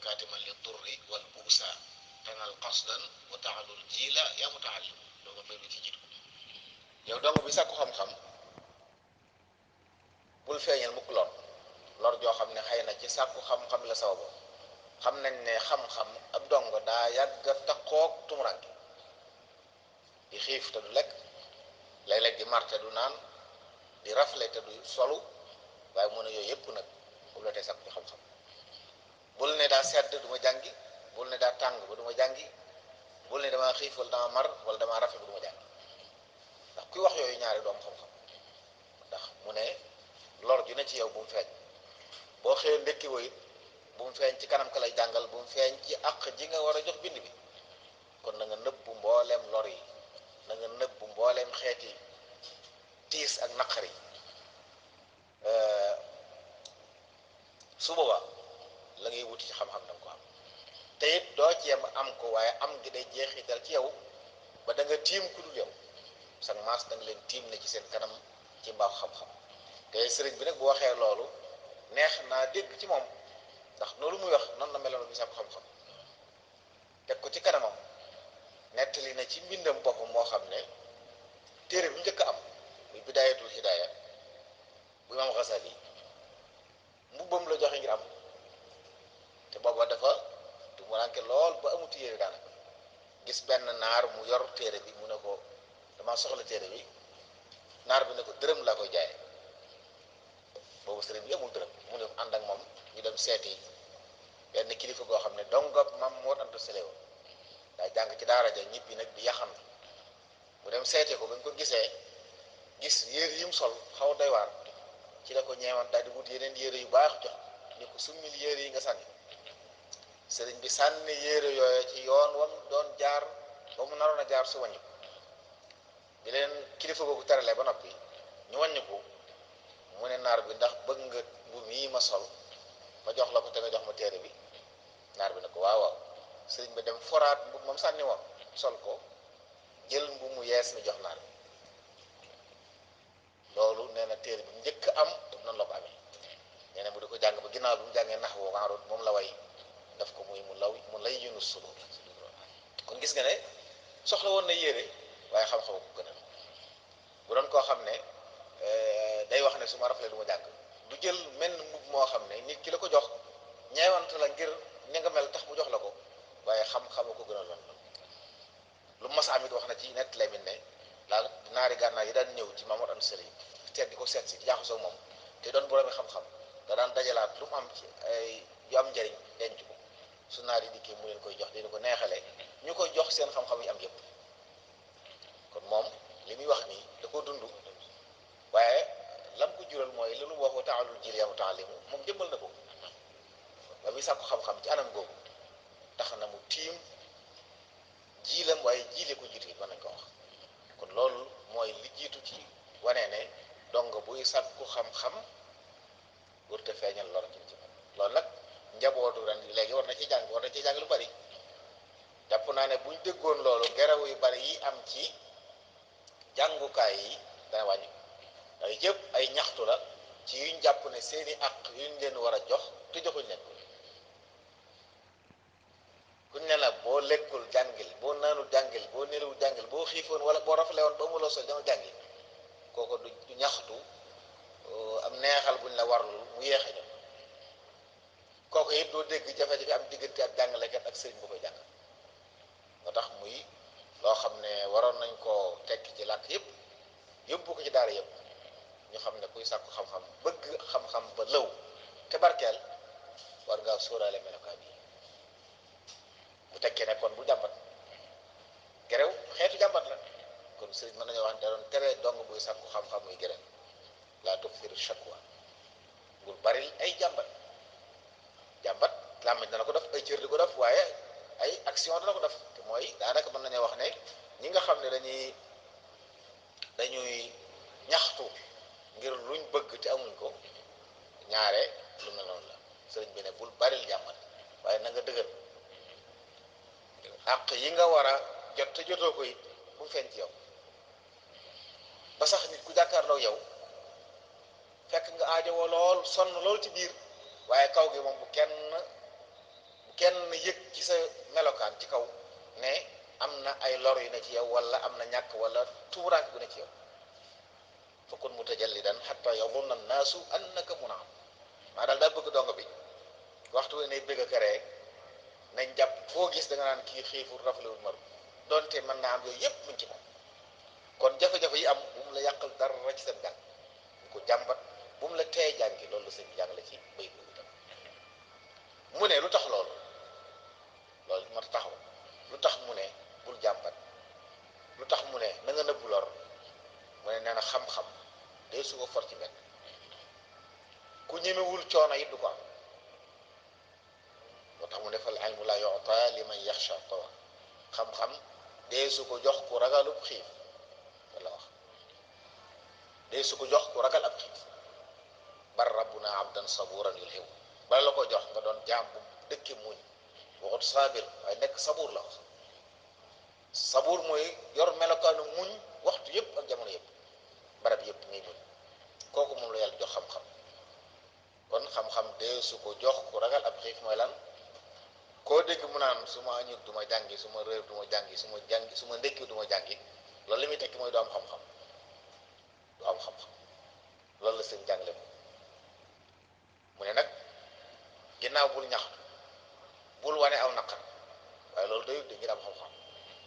kaatiman li durri wal buusa tanal qasdan wa taalul jiila yaa mutaallim doo nga bay bi ci jiitu yow dong bi sàkku xam-xam bul feeñal mukk lor joo xam ne xëy na ci sàkku xam-xam la sababu xam nañ ne xam-xam ab dongo daa yàgg a taqoog tumuranke di xiif te du lekk léeg-léeg di mar te du naan di rafle te du solu waaye mu ne yooyu yëpp nag bul la tey sàkku ci xam-xam bul ne daa sedd du ma jàngi bul ne daa tàng ba du ma jàngi bul ne damaa xiif wala damaa mar wala damaa rafle ba du ma jàngi ndax kuy wax yooyu ñaari doom xam-xam ndax mu ne lor ju ne ci yow bu mu feeñ boo xëyee ndekki woo it bu mu feeñ ci kanam ka lay jàngal bu mu feeñ ci àq ji nga war a jox bind bi kon na nga nëbbu mbooleem lor yi na nga nëbbu mbooleem xeeti tiis ak naqar yi su boobaa la ngay wuti ci xam-xam da nga ko am te it doo ci yem am ko waaye am gi day jeexital ci yow ba da nga tiim ku dul yow sax maas da nga leen tiim ne ci seen kanam ci mbaaxu xam-xam te sëriñ bi nag bu waxee loolu neex naa dégg ci moom ndax loolu muy wax noonu la meloon bi sàkku xam-xam teg ko ci kanamam nettali na ci mbindam boppam moo xam ne téere bu njëkk a am muy bidaayatul hidaaya bu imaam Xasali mbubbam la joxe ngir am te booba dafa du mu ranke lool ba amuti yére daanaka gis benn naar mu yor téere bi mu ne ko dama soxla téere bi naar bi ne ko dërëm laa koy jaaye boobu sëriñ bi amul dërëm mu ne ànd ak moom ñu dem seeti benn kilifa goo xam ne dongob mam moo anta selewo daa jàng ci daara ja ñibbi nag di yaxam mu dem seeti ko ba ñu ko gisee gis yére yi mu sol xaw doy waar ci la ko ñeewan daal di wut yeneen yére yu baax jox ni ko summil yére yi nga sànni sëriñ bi sànni yére yooyu ci yoon wam doon jaar ba mu naroon a jaar su wàññi ko bi leen kilifa googu teralee ba noppi ñu wàññi ko mu ne naar bi ndax bëgg nga bu mii ma sol ma jox la ko te nga jox ma téere bi naar bi ne ko waaw waaw sëriñ bi dem foraat mbub moom sànni woon sol ko jël mbu mu yees mi jox naar bi loolu nee na téere bi njëkk am noonu la ko amee nee na mu di ko jàng ba ginnaaw bi mu jàngee nax woo maaroon moom la way daf ko muy mu lay yunus sulu kon gis nga ne soxla woon na yére waaye xam-xam ko gënal bu doon koo xam ne day wax ne su ma raflee du ma jàng du jël menn mbubb moo xam ne nit ki la ko jox ñeewante la ngir ni nga mel tax mu jox la ko waaye xam-xama ko gënal loon lu mas am it wax na ci nett lemin ne daal naari gànnaar yi daan ñëw ci Mamour Anta Sali seet di ko seet si di jaaxasoo moom te doon boroomi xam-xam da daan dajalaat lu mu am ci ay yu am njëriñ denc ko su naar yi dikkee mu leen koy jox dina ko neexale ñu koy jox seen xam-xam yi am yëpp kon moom li muy wax nii da koo dund waaye lam ko jural mooy li nu waxu taalul jil yamu taalimu moom jëmmal na ko ba muy sàkku xam-xam ci anam googu tax na mu tiim jiilam waaye jiile ko jiitu mën nañ ko wax kon loolu mooy li jiitu ci wane ne dong buy sàkku xam-xam wërte feeñal lor ci loolu nag njabootu ren léegi war na ci jàng lu bari jàpp naa ne buñ déggoon loolu geraw yu bari yi am ci jàngukaay yi dana wàññi day yëpp ay ñaxtu la ci yuñ jàpp ne seeni àq yuñ leen war a jox te joxuñ leen ko kuñ ne la boo lekkul jàngil boo naanul jàngil boo nelawul jàngil boo xiifoon wala boo rafle woon ba mu loo sol dama jàngil kooku du ñaxtu am neexal buñ la warlul mu yéex a ñëw kooku it doo dégg jafe-jafe am diggante ak jàngalekat ak sëriñ bu koy jàng moo tax muy loo xam ne waroon nañ koo tekki ci làkk yëpp yóbbu ko ci daara yëpp ñu xam ne kuy sàkku xam-xam bëgg xam-xam ba lëw te barkeel war ngaa sóoraale melokaan yi bu tekkee ne kon bu jàmbat gerew xeetu jàmbat la kon sëriñ mën nañoo wax da doon tere dong buy sàkku xam-xam muy gerew laa tuksiru shakwa bul bari ay jàmbat làmmiñ dana ko def ay cër di ko def waaye ay action dana ko def te mooy daanaka mën nañoo wax ne ñi nga xam ne dañuy ñaxtu ngir luñ bëgg te amuñ ko ñaare lu mel noonu la sëriñ bi ne bul baril jàmbat waaye na nga dëgër àq yi nga war a jot te jotoo ko it bu mu feeñ ci yow ba sax nit ku jàkkaarloo yow fekk nga aajowoo lool sonn lool ci biir waaye kaw gi moom bu kenn yëg ci sa melokaan ci kaw ne am na ay lor yu ne ci yow wala am na ñàkk wala tuuraanke gu ne ci yow fa kun mutajallidan hatta yadunna annaasu annaka mun'am maa daal daa bëgg dongo bi waxtu wi nay bëgg a karee nañ jàpp foo gis da nga naan kii xiiful raflewul maru donte mën naa am yooyu yëpp muñ ci moom kon jafe-jafe yi am bu mu la yàqal dara ci seen jàng bu ko jàmbat bu mu la tee jàngi loolu la sëñ bi jàngale ci bay boobu itam mu ne lu tax loolu mat taxaw lu tax mu ne bul jàmbat lu tax mu ne na nga nëbbu lor mu ne nee na xam-xam day su ko for ci benn ku ñemewul coono it du ko am moo tax mu ne fal ilmu la yu'ta liman yaxsha tawa xam-xam dee su ko jox ku ragalub xiif walla wax dee su ko jox ku ragal ab xiif bar rabbuna abdan saburan yulhimu bala la ko jox nga doon jaam bu dëkke muñ waxut saabir waaye nekk sabuur la wax sabuur mooy yor melokaanu muñ waxtu yëpp ak jamono yëpp barab yëpp ngay muñ kooku moom la yàlla jox xam-xam kon xam-xam dee su ko jox ku ragal ab xiif mooy lan koo dégg mu naan su ma añut du ma jàngi su ma réer du ma jàngi su ma ndékki du ma jàngi loolu li muy tekki mooy du am xam-xam du am xam-xam loolu la seen jàngale mu ne nag ginnaaw bul ñaxtu bul wane aw naqar waaye loolu doyut di ngir am xam-xam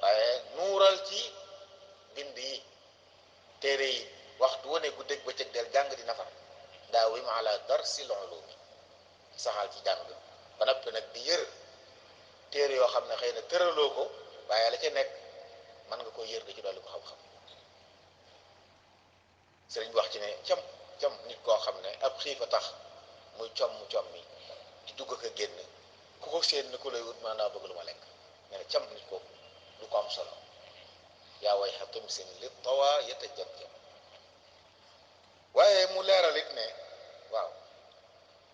waaye nuural ci bind yi téere yi waxtu wane guddeeg bëccëg del jàng di nafar daawim ala darsil ulumi saxaal ci jàng ba noppi nag di yër téere yoo xam ne xëy na tëraloo ko waaye la ca nekk mën nga ko yër di ci dolli ko xam-xam sëriñ bi wax ci ne cam nit koo xam ne ab xiif a tax muy com mi di dugg ak a génn ku ko séen ni ku lay wut maanaam bëgg lu ma lekk nee na cam nit kooku du ko am solo yaa way xatim seen li tawa yeta jam waaye mu leeral it ne waaw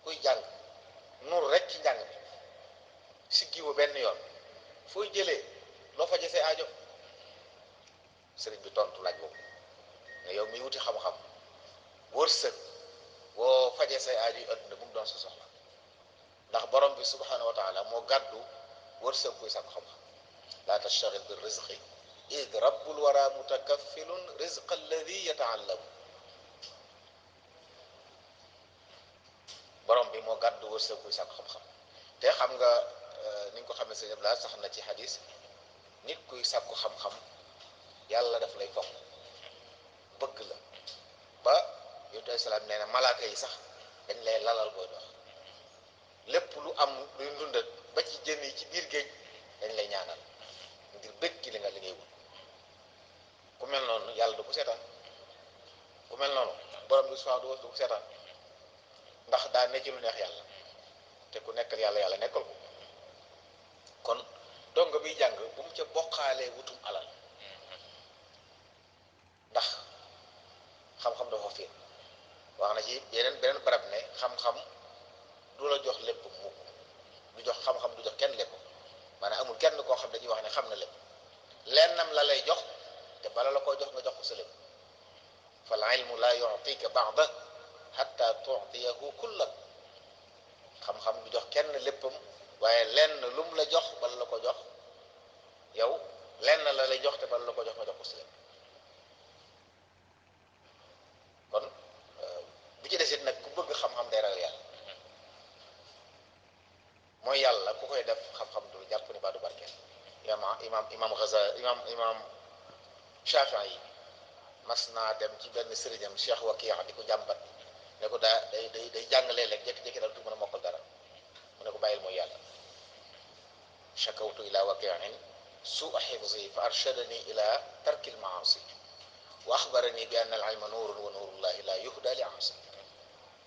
kuy jàng nur rek ci njàng mi siggiwu benn yoon fooy jëlee loo faje say aajo sëriñ bi tontu laaj boobu ne yow mi wuti xam-xam wërsëg boo faje say aajo yu adduna bu mu doon sa soxla ndax borom bi subhanahu wa taala moo gàddu wërsëg kuy sàkk xam-xam laa tastaxil bi rizqi id rabbul wara mutakaffilun rizqa alladi yataallamu borom bi moo gàddu wërsëg kuy sàkk xam-xam te xam nga ni nga ko xamee sëñ Abdoulaye sax na ci xadis nit kuy sàkku xam-xam yàlla daf lay fonk bëgg la ba yonent bi salaam nee na malaaka yi sax dañ lay lalal booy dox lépp lu am luy ndundat ba ci jën yi ci biir géej dañ lay ñaanal ngir bëgg ci li ngay wut ku mel noonu yàlla du ko seetaan ku mel noonu borom bi subhanahu du ko seetaan ndax daa ne ci lu neex yàlla te ku nekkal yàlla nekkal ko kon dongo biy jàng bu mu ca bokkaalee wutum alal ndax xam-xam dafa fiir wax na ci beneen barab ne xam-xam du la jox lépp mukk du jox xam-xam du jox kenn lépp maanaam amul kenn koo xam dañuy wax ne xam na lépp lennam la lay jox te bala la koo jox nga jox ko sa lépp fal ilmu la yu'tika ba'da hatta tu'tiyahu kullan xam-xam du jox kenn léppam waaye lenn lu mu la jox bala la ko jox yow lenn la lay jox te bala la ko jox nga jox ko sa lépp kon bi ci desit nag ku bëgg xam-xam day ragal yàlla mooy yàlla ku koy def xam-xam du jàpp ni ba du barkeel imam Ghazali imam Shafii yi mas naa dem ci benn sëriñam Cheikh Wakiya di ko jàmbat ne ko day jàngalee léeg jékki-jékki daal du mën a mokkal dara mu ne ko bàyyil mooy yàlla shakawtu ila wakiin su'a hifzi fa arshadani ila tarki al maasi wa axbarani bi anna al ilma nuurun wa nuurullahi la yuhda li aasi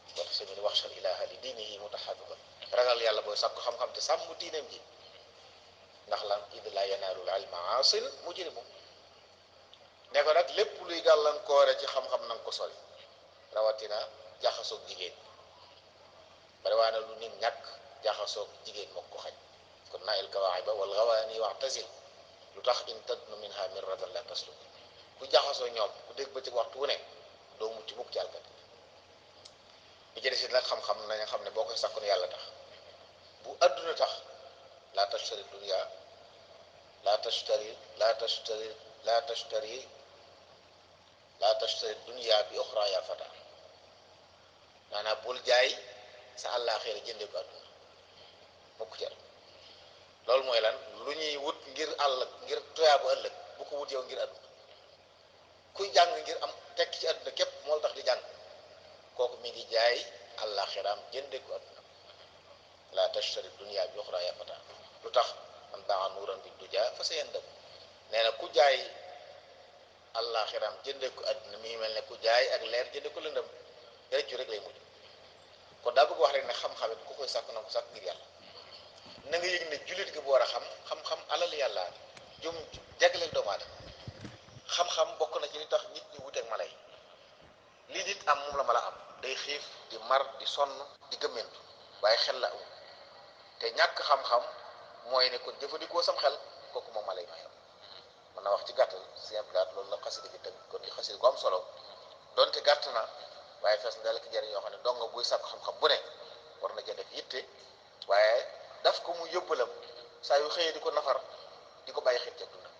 wa taxsimini waxshal ilaha li diinihi mutahabiban ragal yàlla booy sàkku xam-xam te sàmm diineem ji ndax lan id la yanaalul ilma aasin mujrimu ne ko nag lépp luy gàllankoore ci xam-xam na nga ko sori rawatina jaxasoog jigéen bari waa na lu nit ñàkk jaxasoog jigéen moo ko xañ kon naa il kawaaxiba wal gawaani waxtasil lu tax in tadnu minha mirratan la tasluk ku jaxasoo ñoom ku dégg ba ci waxtu wu ne doo mucc mukk ci alkat bi ci des nag xam-xam nañu xam ne boo koy sàkku ne yàlla tax bu adduna tax laa tashtari dunya laa tashtari laa tashtari laa tashtari laa tashtari dunya bi uxra ya fata maanaam bul jaay sa àllaaxira jëndee ko àdduna mukk jar loolu mooy lan lu ñuy wut ngir ngir toyaabu ëllëg bu ko wut yow ngir àdduna kuy jàng ngir am tekk ci àdduna képp moo tax di jàng kooku mi ngi jaay àllaaxiraam jëndee ko àdduna laa tashtari dunya bi uxra ya fata lu tax man baa nuuran bi duja fa sa yendam nee na ku jaay àllaaxiraam jëndee ko àdduna mi ngi mel ne ku jaay ak leer jëndee ko lëndëm rëccu rek lay mujj kon daa bëgg wax rek ne xam-xam it ku koy sàkk na ko sàkk ngir yàlla na nga yëg ne jullit gi bu war a xam-xam alal yàlla jum jagleel doomu aadama xam-xam bokk na ci li tax nit ñi wuteeg mala yi li nit am moom la mala am day xiif di mar di sonn di gëmmentu waaye xel la am te ñàkk xam-xam mooy ne kon jëfandikoo sam xel kooku moom mala yi may am mën na wax ci gàttal simple loolu la xasida gi tënk kon di xasida gu am solo donte gàtt na waaye fees na dal ki njëriñ yoo xam ne dong buy sàkk xam-xam bu ne war na ca def yitte waaye daf ko mu yóbbalam saa yu xëyee di ko nafar di ko bàyyi xel ca dundam